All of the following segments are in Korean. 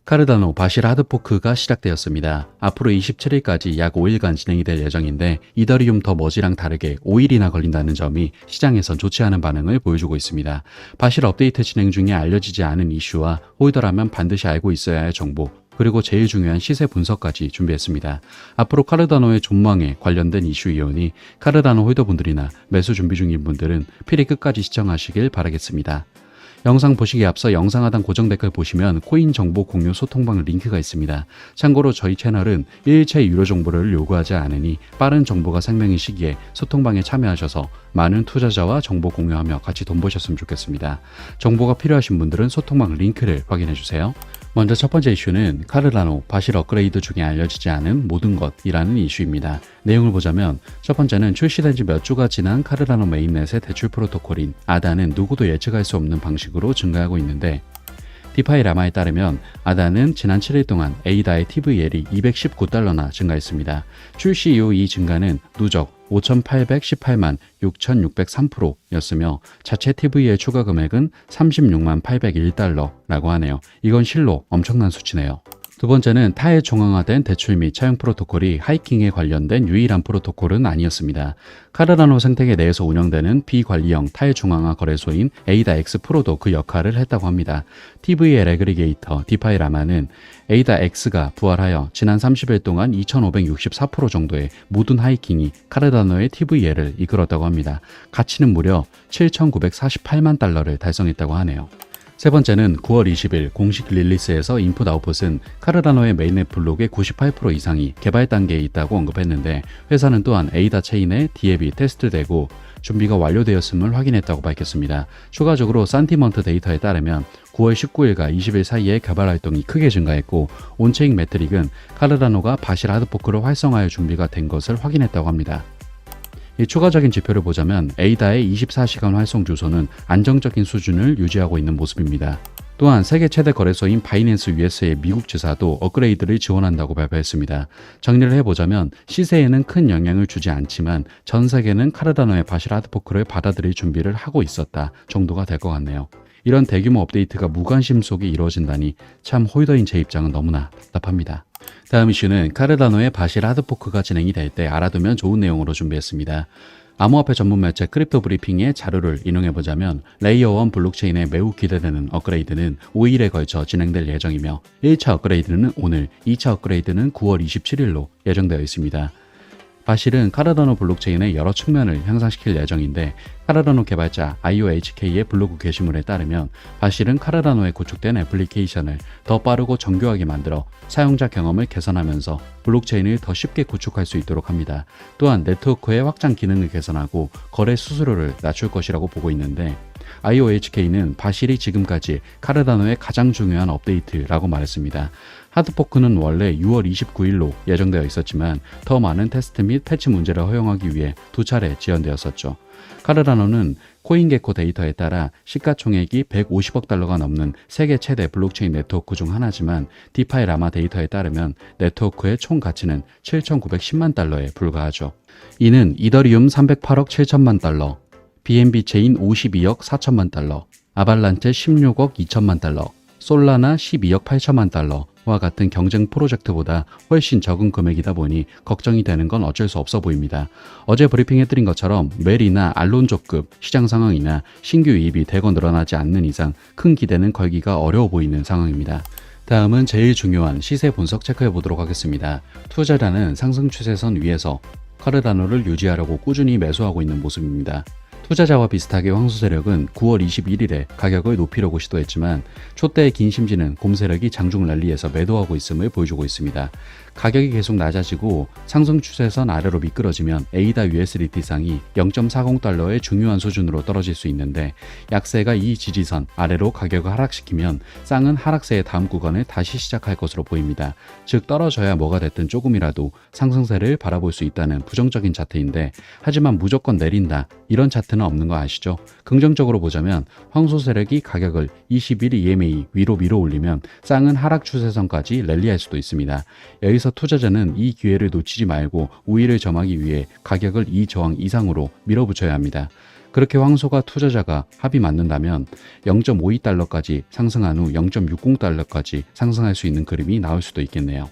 카르다노 바실 하드포크가 시작되었습니다. 앞으로 27일까지 약 5일간 진행이 될 예정인데 이더리움 더 머지랑 다르게 5일이나 걸린다는 점이 시장에선 좋지 않은 반응을 보여주고 있습니다. 바실 업데이트 진행 중에 알려지지 않은 이슈와 홀더라면 반드시 알고 있어야 할 정보, 그리고 제일 중요한 시세 분석까지 준비했습니다. 앞으로 카르다노의 존망에 관련된 이슈이오니 카르다노 홀더분들이나 매수 준비 중인 분들은 필히 끝까지 시청하시길 바라겠습니다. 영상 보시기에 앞서 영상 하단 고정 댓글 보시면 코인 정보 공유 소통방 링크가 있습니다. 참고로 저희 채널은 일체 유료 정보를 요구하지 않으니 빠른 정보가 생명인 시기에 소통방에 참여하셔서 많은 투자자와 정보 공유하며 같이 돈 버셨으면 좋겠습니다. 정보가 필요하신 분들은 소통방 링크를 확인해 주세요. 먼저 첫 번째 이슈는 카르다노 바실 업그레이드 중에 알려지지 않은 모든 것이라는 이슈입니다. 내용을 보자면 첫 번째는 출시된 지 몇 주가 지난 카르다노 메인넷의 대출 프로토콜인 아다는 누구도 예측할 수 없는 방식으로 증가하고 있는데, 디파이 라마에 따르면 아다는 지난 7일 동안 에이다의 TVL이 219달러나 증가했습니다. 출시 이후 이 증가는 누적 5,818만 6,603%였으며 자체 TVL 추가 금액은 36만 801달러라고 하네요. 이건 실로 엄청난 수치네요. 두 번째는 타일 종항화된 대출 및 차용 프로토콜이 하이킹에 관련된 유일한 프로토콜은 아니었습니다. 카르다노 생태계 내에서 운영되는 비관리형 타일 종항화 거래소인 에이다 X 프로도 그 역할을 했다고 합니다. TVL 애그리게이터 디파이 라마는 에이다 X가 부활하여 지난 30일 동안 2,564% 정도의 모든 하이킹이 카르다노의 TVL을 이끌었다고 합니다. 가치는 무려 7,948만 달러를 달성했다고 하네요. 세 번째는 9월 20일 공식 릴리스에서 인풋 아웃풋은 카르다노의 메인넷 블록의 98% 이상이 개발 단계에 있다고 언급했는데, 회사는 또한 에이다 체인에 디앱이 테스트되고 준비가 완료되었음을 확인했다고 밝혔습니다. 추가적으로 산티먼트 데이터에 따르면 9월 19일과 20일 사이에 개발 활동이 크게 증가했고, 온체인 매트릭은 카르다노가 바실 하드포크를 활성화할 준비가 된 것을 확인했다고 합니다. 이 추가적인 지표를 보자면 에이다의 24시간 활성 주소는 안정적인 수준을 유지하고 있는 모습입니다. 또한 세계 최대 거래소인 바이낸스 US의 미국 지사도 업그레이드를 지원한다고 발표했습니다. 정리를 해보자면 시세에는 큰 영향을 주지 않지만 전 세계는 카르다노의 바실 하드포크를 받아들일 준비를 하고 있었다 정도가 될 것 같네요. 이런 대규모 업데이트가 무관심 속에 이루어진다니 참 홀더인 제 입장은 너무나 답답합니다. 다음 이슈는 카르다노의 바실 하드포크가 진행이 될 때 알아두면 좋은 내용으로 준비했습니다. 암호화폐 전문 매체 크립토 브리핑의 자료를 인용해보자면 레이어 1 블록체인에 매우 기대되는 업그레이드는 5일에 걸쳐 진행될 예정이며 1차 업그레이드는 오늘, 2차 업그레이드는 9월 27일로 예정되어 있습니다. 바실은 카르다노 블록체인의 여러 측면을 향상시킬 예정인데, 카르다노 개발자 IOHK의 블로그 게시물에 따르면 바실은 카르다노에 구축된 애플리케이션을 더 빠르고 정교하게 만들어 사용자 경험을 개선하면서 블록체인을 더 쉽게 구축할 수 있도록 합니다. 또한 네트워크의 확장 기능을 개선하고 거래 수수료를 낮출 것이라고 보고 있는데, IOHK는 바실이 지금까지 카르다노의 가장 중요한 업데이트라고 말했습니다. 하드포크는 원래 6월 29일로 예정되어 있었지만 더 많은 테스트 및 패치 문제를 허용하기 위해 두 차례 지연되었었죠. 카르다노는 코인게코 데이터에 따라 시가총액이 150억 달러가 넘는 세계 최대 블록체인 네트워크 중 하나지만 디파이 라마 데이터에 따르면 네트워크의 총 가치는 7,910만 달러에 불과하죠. 이는 이더리움 308억 7천만 달러, BNB 체인 52억 4천만 달러, 아발란체 16억 2천만 달러, 솔라나 12억 8천만 달러와 같은 경쟁 프로젝트보다 훨씬 적은 금액이다 보니 걱정이 되는 건 어쩔 수 없어 보입니다. 어제 브리핑해드린 것처럼 멜이나 알론조급 시장 상황이나 신규 유입이 대거 늘어나지 않는 이상 큰 기대는 걸기가 어려워 보이는 상황입니다. 다음은 제일 중요한 시세 분석 체크해 보도록 하겠습니다. 투자자는 상승 추세선 위에서 카르다노를 유지하려고 꾸준히 매수하고 있는 모습입니다. 투자자와 비슷하게 황소 세력은 9월 21일에 가격을 높이려고 시도했지만 촛대의 긴 심지는 곰 세력이 장중 랠리에서 매도하고 있음을 보여주고 있습니다. 가격이 계속 낮아지고 상승 추세선 아래로 미끄러지면 에이다 USDT상이 0.40달러의 중요한 수준으로 떨어질 수 있는데, 약세가 이 지지선 아래로 가격을 하락시키면 쌍은 하락세의 다음 구간을 다시 시작할 것으로 보입니다. 즉 떨어져야 뭐가 됐든 조금이라도 상승세를 바라볼 수 있다는 부정적인 차트인데, 하지만 무조건 내린다 이런 차트는 없는 거 아시죠? 긍정적으로 보자면 황소 세력이 가격을 21 EMA 위로 밀어 올리면 쌍은 하락 추세선까지 랠리할 수도 있습니다. 여기서 투자자는 이 기회를 놓치지 말고 우위를 점하기 위해 가격을 이 저항 이상으로 밀어붙여야 합니다. 그렇게 황소가 투자자가 합이 맞는다면 0.52달러까지 상승한 후 0.60달러까지 상승할 수 있는 그림이 나올 수도 있겠네요.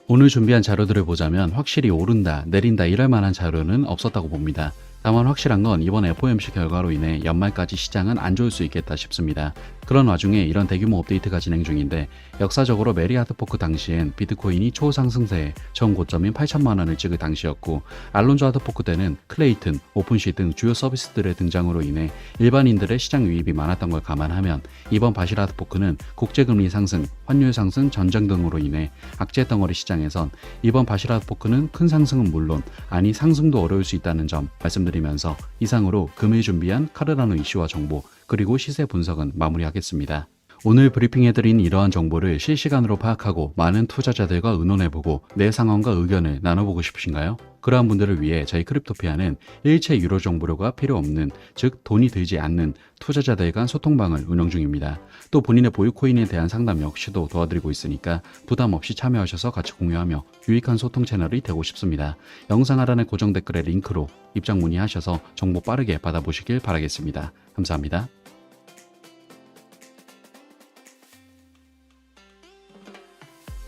오늘 준비한 자료들을 보자면 확실히 오른다, 내린다 이럴 만한 자료는 없었다고 봅니다. 다만 확실한 건 이번 FOMC 결과로 인해 연말까지 시장은 안 좋을 수 있겠다 싶습니다. 그런 와중에 이런 대규모 업데이트가 진행 중인데 역사적으로 메리 하드포크 당시엔 비트코인이 초상승세에 처음 고점인 8천만 원을 찍을 당시였고 알론조 하드포크 때는 클레이튼, 오픈시 등 주요 서비스들의 등장으로 인해 일반인들의 시장 유입이 많았던 걸 감안하면 이번 바실 하드포크는 국제금리 상승, 환율 상승, 전쟁 등으로 인해 악재 덩어리 시장에선 이번 바실 하드포크는 큰 상승은 물론 아니 상승도 어려울 수 있다는 점 말씀드리면서 이상으로 금일 준비한 카르라노 이슈와 정보 그리고 시세 분석은 마무리하겠습니다. 오늘 브리핑해드린 이러한 정보를 실시간으로 파악하고 많은 투자자들과 의논해보고 내 상황과 의견을 나눠보고 싶으신가요? 그러한 분들을 위해 저희 크립토피아는 일체 유료 정보료가 필요 없는, 즉 돈이 들지 않는 투자자들 간 소통방을 운영 중입니다. 또 본인의 보유 코인에 대한 상담 역시도 도와드리고 있으니까 부담 없이 참여하셔서 같이 공유하며 유익한 소통 채널이 되고 싶습니다. 영상 하단의 고정 댓글에 링크로 입장 문의하셔서 정보 빠르게 받아보시길 바라겠습니다. 감사합니다.